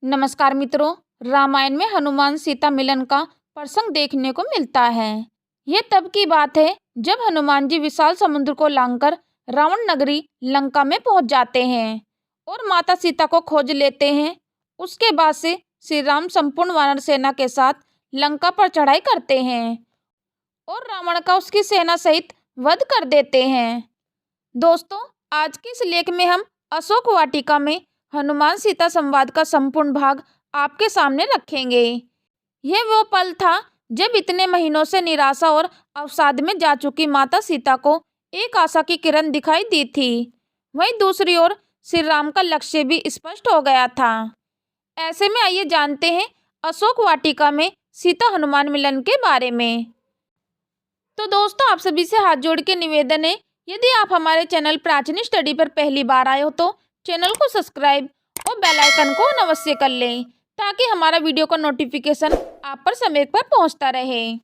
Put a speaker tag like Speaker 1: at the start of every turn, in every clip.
Speaker 1: नमस्कार मित्रों। रामायण में हनुमान सीता मिलन का प्रसंग देखने को मिलता है। यह तब की बात है जब हनुमान जी विशाल समुद्र को लांघकर रावण नगरी लंका में पहुंच जाते हैं और माता सीता को खोज लेते हैं। उसके बाद से श्री राम संपूर्ण वानर सेना के साथ लंका पर चढ़ाई करते हैं और रावण का उसकी सेना सहित वध कर देते हैं। दोस्तों, आज के इस लेख में हम अशोक वाटिका में हनुमान सीता संवाद का संपूर्ण भाग आपके सामने रखेंगे। यह वो पल था जब इतने महीनों से निराशा और अवसाद में जा चुकी माता सीता को एक आशा की किरण दिखाई दी थी। वहीं दूसरी ओर श्री राम का लक्ष्य भी स्पष्ट हो गया था। ऐसे में आइए जानते हैं अशोक वाटिका में सीता हनुमान मिलन के बारे में। तो दोस्तों, आप सभी से हाथ जोड़ के निवेदन है, यदि आप हमारे चैनल प्राचीन स्टडी पर पहली बार आए हो तो चैनल को सब्सक्राइब और बेल आइकन को अवश्य कर लें ताकि हमारा वीडियो का नोटिफिकेशन आप पर समय पर पहुंचता रहे।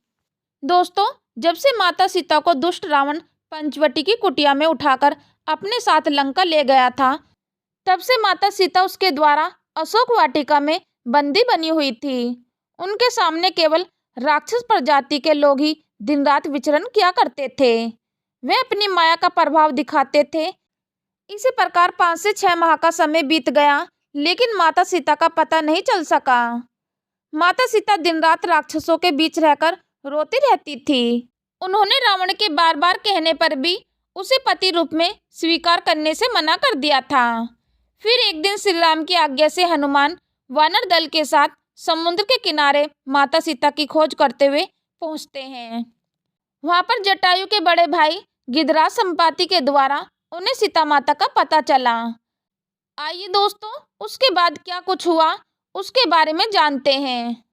Speaker 1: दोस्तों, जब से माता सीता को दुष्ट रावण पंचवटी की कुटिया में उठाकर अपने साथ लंका ले गया था, तब से माता सीता उसके द्वारा अशोक वाटिका में बंदी बनी हुई थी। उनके सामने केवल राक्षस प्रजाति के लोग ही दिन रात विचरण किया करते थे। वे अपनी माया का प्रभाव दिखाते थे। इसी प्रकार 5 से 6 माह का समय बीत गया, लेकिन माता सीता का पता नहीं चल सका। माता सीता दिन रात राक्षसों के बीच रहकर रोती रहती थी। उन्होंने रावण के बार बार कहने पर भी उसे पति रूप में स्वीकार करने से मना कर दिया था। फिर एक दिन श्री राम की आज्ञा से हनुमान वानर दल के साथ समुद्र के किनारे माता सीता की खोज करते हुए पहुंचते हैं। वहां पर जटायु के बड़े भाई गिधराज संपाति के द्वारा उन्हें सीता माता का पता चला। आइए दोस्तों, उसके बाद क्या कुछ हुआ उसके बारे में जानते हैं।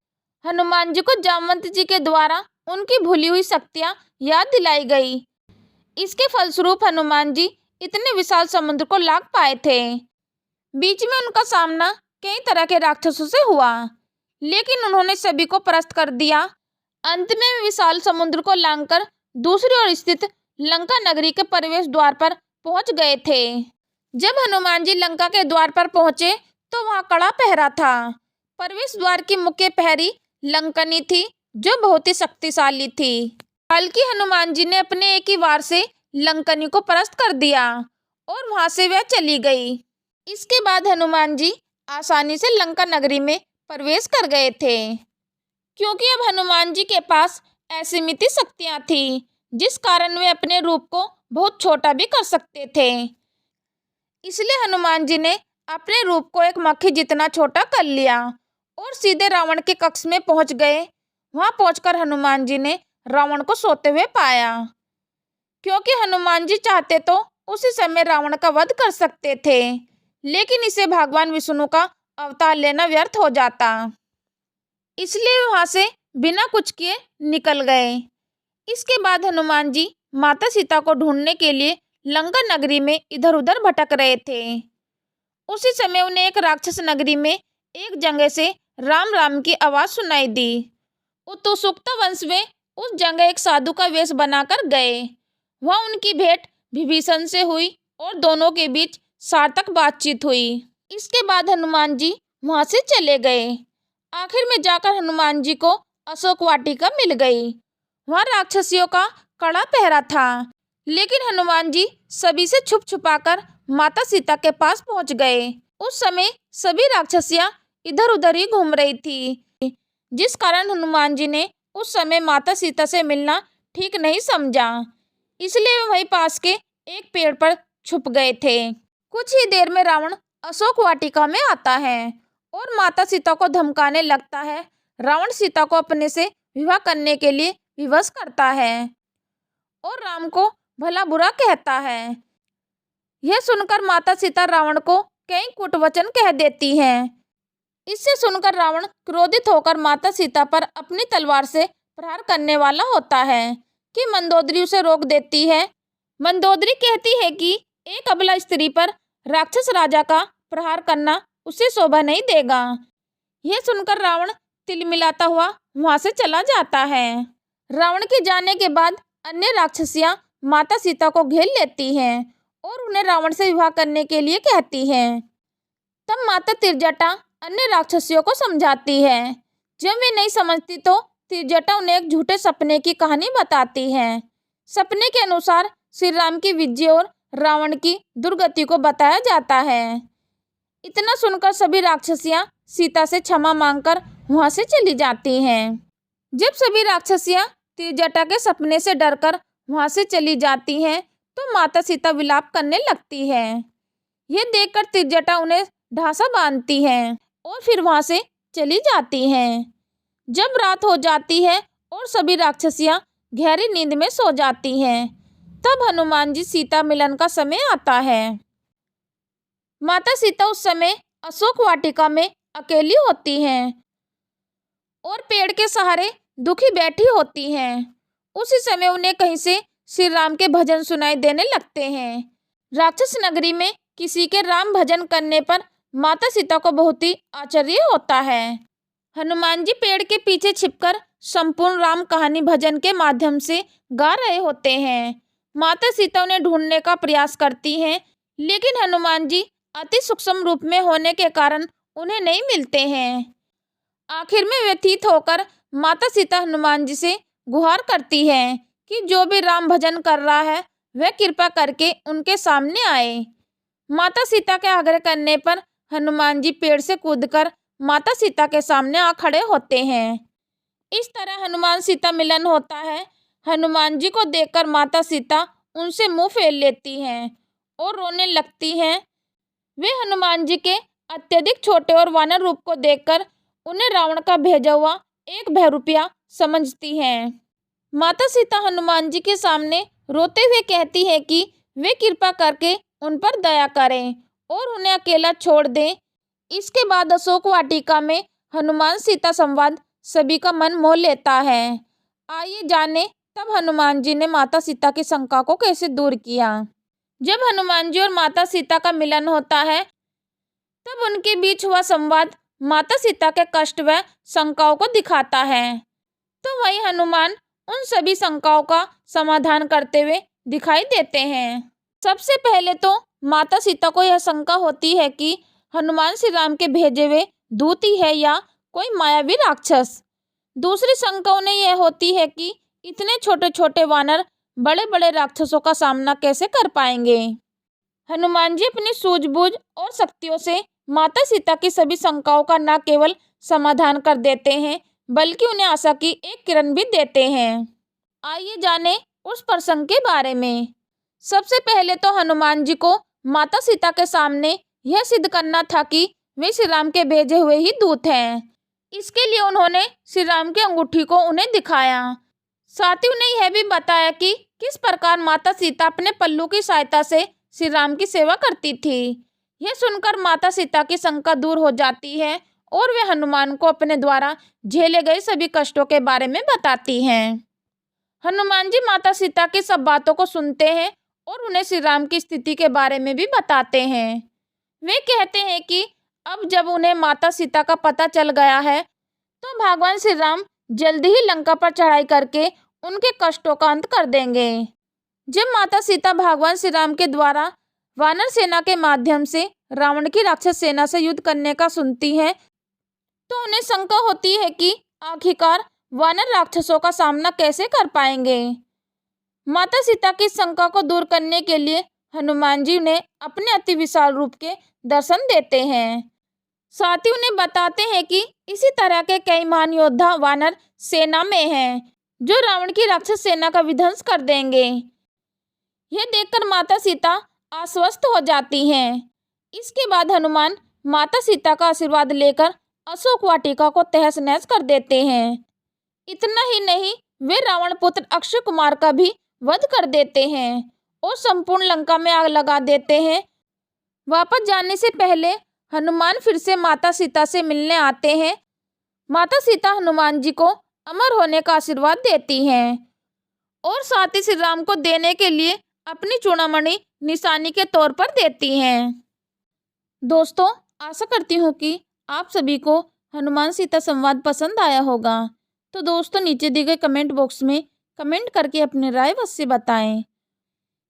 Speaker 1: हनुमान जी को जामवंत जी के द्वारा उनकी भूली हुई शक्तियां याद दिलाई गई। इसके फलस्वरूप हनुमान जी इतने विशाल समुद्र को लांघ पाए थे। बीच में उनका सामना कई तरह के राक्षसों से हुआ, लेकिन उन्होंने सभी को परास्त कर दिया। अंत में वे विशाल समुद्र को लांघकर दूसरी ओर स्थित लंका नगरी के प्रवेश द्वार पर पहुंच गए थे। जब हनुमान जी लंका के द्वार पर पहुंचे तो वहां कड़ा पहरा था। प्रवेश द्वार की मुख्य प्रहरी लंकनी थी, जो बहुत ही शक्तिशाली थी। बल्कि हनुमान जी ने अपने एक ही वार से लंकनी को परास्त कर दिया और वहां से वह चली गई। इसके बाद हनुमान जी आसानी से लंका नगरी में प्रवेश कर गए थे, क्योंकि अब हनुमान जी के पास असीमित शक्तियां थी, जिस कारण वे अपने रूप को बहुत छोटा भी कर सकते थे। इसलिए हनुमान जी ने अपने रूप को एक मक्खी जितना छोटा कर लिया और सीधे रावण के कक्ष में पहुंच गए। वहां पहुंचकर हनुमान जी ने रावण को सोते हुए पाया, क्योंकि हनुमान जी चाहते तो उसी समय रावण का वध कर सकते थे, लेकिन इसे भगवान विष्णु का अवतार लेना व्यर्थ हो जाता। इसलिए वहां से बिना कुछ किए निकल गए। इसके बाद हनुमान जी माता सीता को ढूंढने के लिए लंका नगरी में इधर उधर भटक रहे थे। उसी समय उन्हें एक राक्षस नगरी में एक जगह से राम राम की आवाज सुनाई दी। उत्सुकता वंश में उस जगह एक साधु का वेश बनाकर गए। वहां उनकी भेंट विभीषण से हुई और दोनों के बीच सार्थक बातचीत हुई। इसके बाद हनुमान जी वहां से चले गए। आखिर में जाकर हनुमान जी को अशोक वाटिका मिल गई। वहां राक्षसियों का कड़ा पहरा था, लेकिन हनुमान जी सभी से छुप छुपाकर माता सीता के पास पहुंच गए। उस समय सभी राक्षसियां इधर उधर ही घूम रही थी, जिस कारण हनुमान जी ने उस समय माता सीता से मिलना ठीक नहीं समझा। इसलिए वे वहीं पास के एक पेड़ पर छुप गए थे। कुछ ही देर में रावण अशोक वाटिका में आता है और माता सीता को धमकाने लगता है। रावण सीता को अपने से विवाह करने के लिए विवश करता है और राम को भला बुरा कहता है। यह सुनकर माता सीता रावण को कई कुटवचन कह देती हैं। इससे सुनकर रावण क्रोधित होकर माता सीता पर अपनी तलवार से प्रहार करने वाला होता है कि मंदोदरी उसे रोक देती है। मंदोदरी कहती है कि एक अबला स्त्री पर राक्षस राजा का प्रहार करना उसे शोभा नहीं देगा। यह सुनकर रावण तिलमिलाता हुआ वहां से चला जाता है। रावण के जाने के बाद अन्य राक्षसियां माता सीता को घेर लेती हैं और उन्हें रावण से विवाह करने के लिए कहती हैं। तब माता तिरजटा अन्य राक्षसियों को समझाती है। जब वे नहीं समझती तो त्रिजटा उन्हें एक झूठे सपने की कहानी बताती है। सपने के अनुसार श्री राम की विजय और रावण की दुर्गति को बताया जाता है। इतना सुनकर सभी राक्षसियां सीता से क्षमा मांगकर वहां से चली जाती हैं। जब सभी राक्षसियां त्रिजटा के सपने से डरकर वहां से चली जाती हैं तो माता सीता विलाप करने लगती है। यह देखकर त्रिजटा उन्हें ढांसा बांधती है और फिर वहां से चली जाती हैं। जब रात हो जाती है और सभी राक्षसियां गहरी नींद में सो जाती हैं, तब हनुमान जी सीता मिलन का समय आता है। माता सीता उस समय अशोक वाटिका में अकेली होती हैं और पेड़ के सहारे दुखी बैठी होती हैं। उसी समय उन्हें कहीं से श्री राम के भजन सुनाई देने लगते हैं। राक्षस नगरी में किसी के राम भजन करने पर माता सीता को बहुत ही आश्चर्य होता है। हनुमान जी पेड़ के पीछे छिपकर संपूर्ण राम कहानी भजन के माध्यम से गा रहे होते हैं। माता सीता उन्हें ढूंढने का प्रयास करती हैं, लेकिन हनुमान जी अति सूक्ष्म रूप में होने के कारण उन्हें नहीं मिलते हैं। आखिर में व्यथित होकर माता सीता हनुमान जी से गुहार करती है कि जो भी राम भजन कर रहा है वह कृपा करके उनके सामने आए। माता सीता के आग्रह करने पर हनुमान जी पेड़ से कूदकर माता सीता के सामने आ खड़े होते हैं। इस तरह हनुमान सीता मिलन होता है। हनुमान जी को देखकर माता सीता उनसे मुंह फेर लेती हैं और रोने लगती हैं। वे हनुमान जी के अत्यधिक छोटे और वानर रूप को देखकर उन्हें रावण का भेजा हुआ एक बहरूपिया समझती हैं। माता सीता हनुमान जी के सामने रोते हुए कहती है कि वे कृपा करके उन पर दया करें और उन्हें अकेला छोड़ दें। इसके बाद अशोक वाटिका में हनुमान सीता संवाद सभी का मन मोह लेता है। आइए जाने तब हनुमान जी ने माता सीता की शंका को कैसे दूर किया। जब हनुमान जी और माता सीता का मिलन होता है तब उनके बीच हुआ संवाद माता सीता के कष्ट व शंकाओं को दिखाता है, तो वही हनुमान उन सभी शंकाओं का समाधान करते हुए दिखाई देते हैं। सबसे पहले तो माता सीता को यह शंका होती है कि हनुमान श्री राम के भेजे हुए दूत ही है या कोई मायावी राक्षस। दूसरी शंका उन्हें यह होती है कि इतने छोटे छोटे वानर बड़े बड़े राक्षसों का सामना कैसे कर पाएंगे। हनुमान जी अपनी सूझबूझ और शक्तियों से माता सीता की सभी शंकाओं का न केवल समाधान कर देते हैं बल्कि उन्हें आशा की एक किरण भी देते हैं। आइए जाने उस प्रसंग के बारे में। सबसे पहले तो हनुमान जी को माता सीता के सामने यह सिद्ध करना था कि वे श्री राम के भेजे हुए ही दूत हैं। इसके लिए उन्होंने श्री राम की अंगूठी को उन्हें दिखाया। साथ ही उन्हें यह भी बताया कि किस प्रकार माता सीता अपने पल्लू की सहायता से श्री राम की सेवा करती थी। यह सुनकर माता सीता की शंका दूर हो जाती है और वे हनुमान को अपने द्वारा झेले गए सभी कष्टों के बारे में बताती हैं। हनुमान जी माता सीता की सब बातों को सुनते हैं और उन्हें श्री राम की स्थिति के बारे में भी बताते हैं। वे कहते हैं कि अब जब उन्हें माता सीता का पता चल गया है तो भगवान श्री राम जल्दी ही लंका पर चढ़ाई करके उनके कष्टों का अंत कर देंगे। जब माता सीता भगवान श्री राम के द्वारा वानर सेना के माध्यम से रावण की राक्षस सेना से युद्ध करने का सुनती हैं तो उन्हें शंका होती है कि आखिरकार वानर राक्षसों का सामना कैसे कर पाएंगे। माता सीता की शंका को दूर करने के लिए हनुमान जी उन्हें अपने अति विशाल रूप के दर्शन देते हैं। साथ ही उन्हें बताते हैं कि इसी तरह के कई महान योद्धा वानर सेना में हैं जो रावण की राक्षस सेना का विध्वंस कर देंगे। यह देखकर माता सीता आश्वस्त हो जाती हैं। इसके बाद हनुमान माता सीता का आशीर्वाद लेकर अशोक वाटिका को तहस नहस कर देते हैं। इतना ही नहीं, वे रावण पुत्र अक्षय कुमार का भी वध कर देते हैं और संपूर्ण लंका में आग लगा देते हैं। वापस जाने से पहले हनुमान फिर से माता सीता से मिलने आते हैं। माता सीता हनुमान जी को अमर होने का आशीर्वाद देती हैं और साथ ही श्री राम को देने के लिए अपनी चूड़ामणि निशानी के तौर पर देती हैं। दोस्तों, आशा करती हूँ कि आप सभी को हनुमान सीता संवाद पसंद आया होगा। तो दोस्तों, नीचे दिए गए कमेंट बॉक्स में कमेंट करके अपनी राय अवश्य बताएं।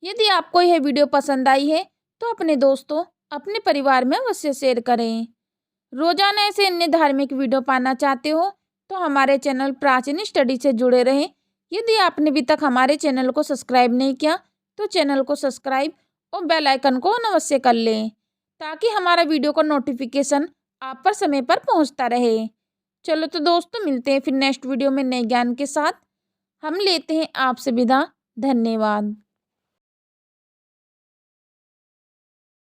Speaker 1: यदि आपको यह वीडियो पसंद आई है तो अपने दोस्तों, अपने परिवार में अवश्य शेयर करें। रोजाना ऐसे अन्य धार्मिक वीडियो पाना चाहते हो तो हमारे चैनल प्राचीन स्टडी से जुड़े रहें। यदि आपने अभी तक हमारे चैनल को सब्सक्राइब नहीं किया तो चैनल को सब्सक्राइब और बेल आइकन को ऑन अवश्य कर लें ताकि हमारा वीडियो का नोटिफिकेशन आप पर समय पर पहुंचता रहे। चलो तो दोस्तों, मिलते हैं फिर नेक्स्ट वीडियो में नए ज्ञान के साथ। हम लेते हैं आपसे विदा। धन्यवाद।